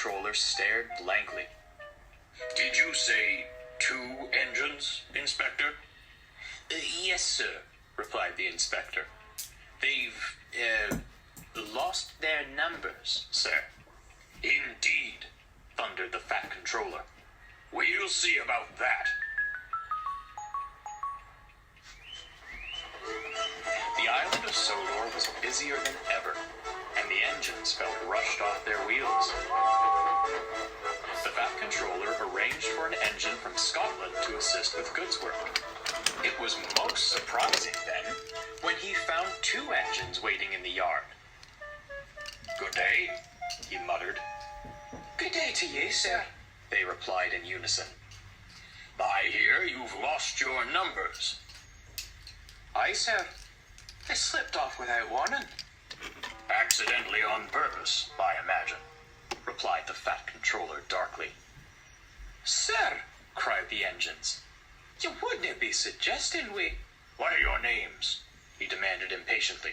controller stared blankly. Did you say 2 engines, Inspector? Yes, sir, replied the inspector. They've, lost their numbers, sir. Indeed, Thundered the fat controller. we'll see about that. The island of Sodor was busier than ever, and the engines felt rushed off their wheels. The fat controller arranged for an engine from Scotland to assist with goods work. It was most surprising then when he found 2 engines waiting in the yard. Good day. He muttered. Good day to you, sir, They replied in unison. I hear you've lost your numbers. Aye, sir. I slipped off without warning. Accidentally on purpose, I imagine. Replied the fat controller darkly. Sir, Cried the engines. you wouldn't be suggesting we... What are your names? He demanded impatiently.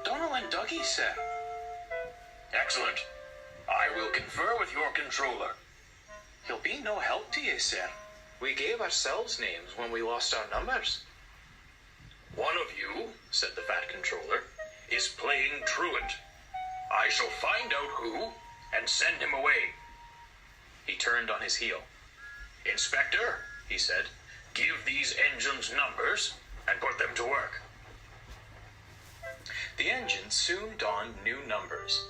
Donald and Dougie, sir. Excellent. I will confer with your controller. He'll be no help to you, sir. We gave ourselves names when we lost our numbers. One of you, said the fat controller, is playing truant. I shall find out who and send him away. He turned on his heel. Inspector, he said, give these engines numbers and put them to work. The engines soon donned new numbers.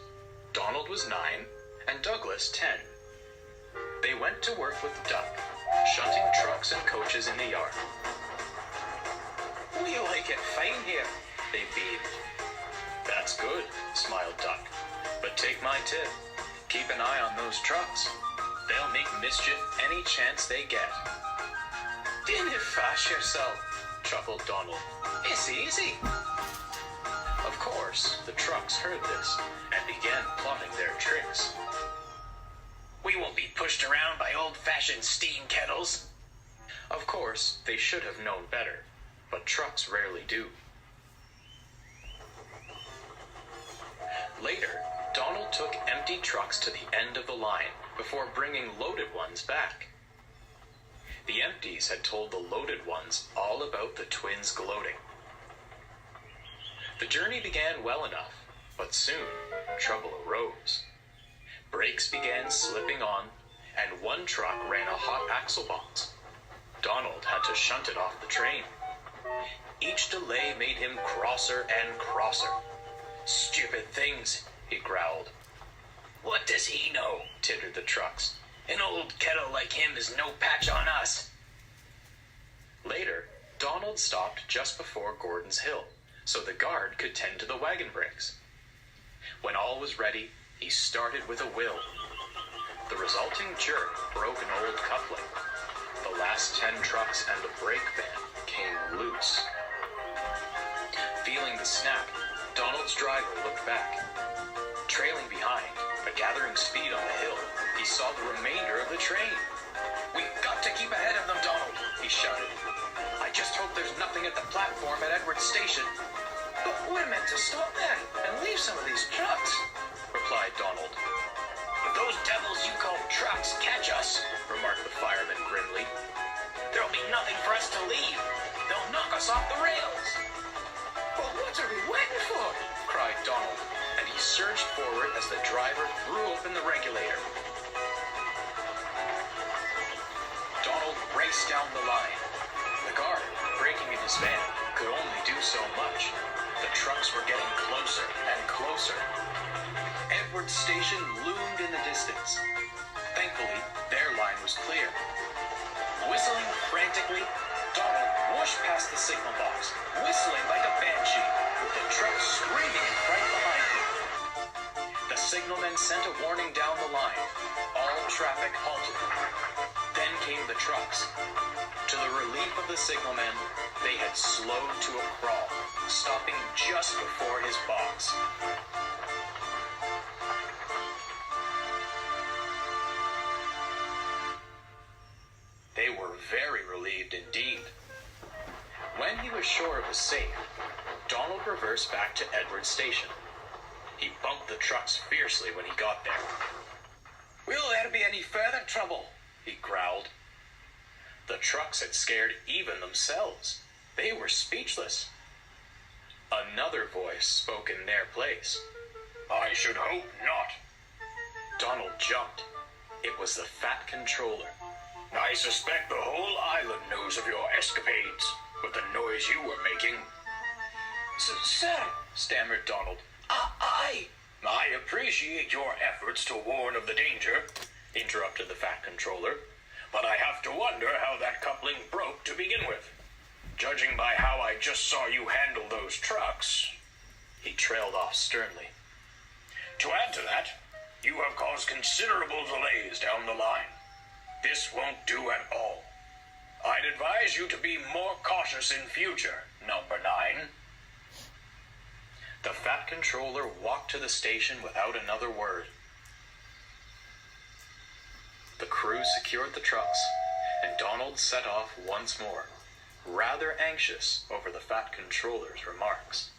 Donald was 9 and Douglas 10. They went to work with Duck, shunting trucks and coaches in the yard. We like it fine here, They beamed. That's good, smiled Duck. But take my tip. Keep an eye on those trucks. They'll make mischief any chance they get. Didn't you fash yourself? Chuckled Donald. It's easy. Of course, the trucks heard this and began plotting their tricks. We won't be pushed around by old-fashioned steam kettles. Of course, they should have known better, but trucks rarely do. Later, Donald took empty trucks to the end of the line before bringing loaded ones back. The empties had told the loaded ones all about the twins gloating. The journey began well enough, but soon trouble arose. Brakes began slipping on, and one truck ran a hot axle box. Donald had to shunt it off the train. Each delay made him crosser and crosser. Stupid things, he growled. What does he know? Tittered the trucks. An old kettle like him is no patch on us. Later, Donald stopped just before Gordon's Hill, so the guard could tend to the wagon brakes. When all was ready, he started with a will. The resulting jerk broke an old coupling. The last 10 trucks and the brake van came loose. Feeling the snap, Donald's driver looked back. Trailing behind, but gathering speed on the hill, he saw the remainder of the train. We've got to keep ahead of them, Donald, he shouted. I just hope there's nothing at the platform at Edwards Station. But we're meant to stop there and leave some of these trucks, replied Donald. If those devils you call trucks catch us, remarked the fireman grimly, there'll be nothing for us to leave. They'll knock us off the rails. But what are we waiting for? cried Donald, and he surged forward as the driver threw open the regulator. Donald raced down the line. The guard, braking in his van, could only do so much. The trucks were getting closer and closer. Edwards Station loomed in the distance. Thankfully, their line was clear. Whistling frantically, Donald whooshed past the signal box, whistling like a banshee, with the truck screaming in fright behind him. The signalman sent a warning down the line. All traffic halted. Then came the trucks. To the relief of the signalman, they had slowed to a crawl, stopping just before his box. They were very relieved indeed. When he was sure it was safe, Donald reversed back to Edwards Station. He bumped the trucks fiercely when he got there. Will there be any further trouble? He growled. The trucks had scared even themselves. They were speechless. Another voice spoke in their place. I should hope not. Donald jumped. It was the Fat Controller. I suspect the whole island knows of your escapades, with the noise you were making. Sir, Stammered Donald. I... I appreciate your efforts to warn of the danger, Interrupted the Fat Controller. but I have to wonder how that coupling broke to begin with. Judging by how I just saw you handle those trucks. He trailed off sternly. To add to that, you have caused considerable delays down the line. This won't do at all. I'd advise you to be more cautious in future, Number 9. The Fat Controller walked to the station without another word. The crew secured the trucks, and Donald set off once more, rather anxious over the Fat Controller's remarks.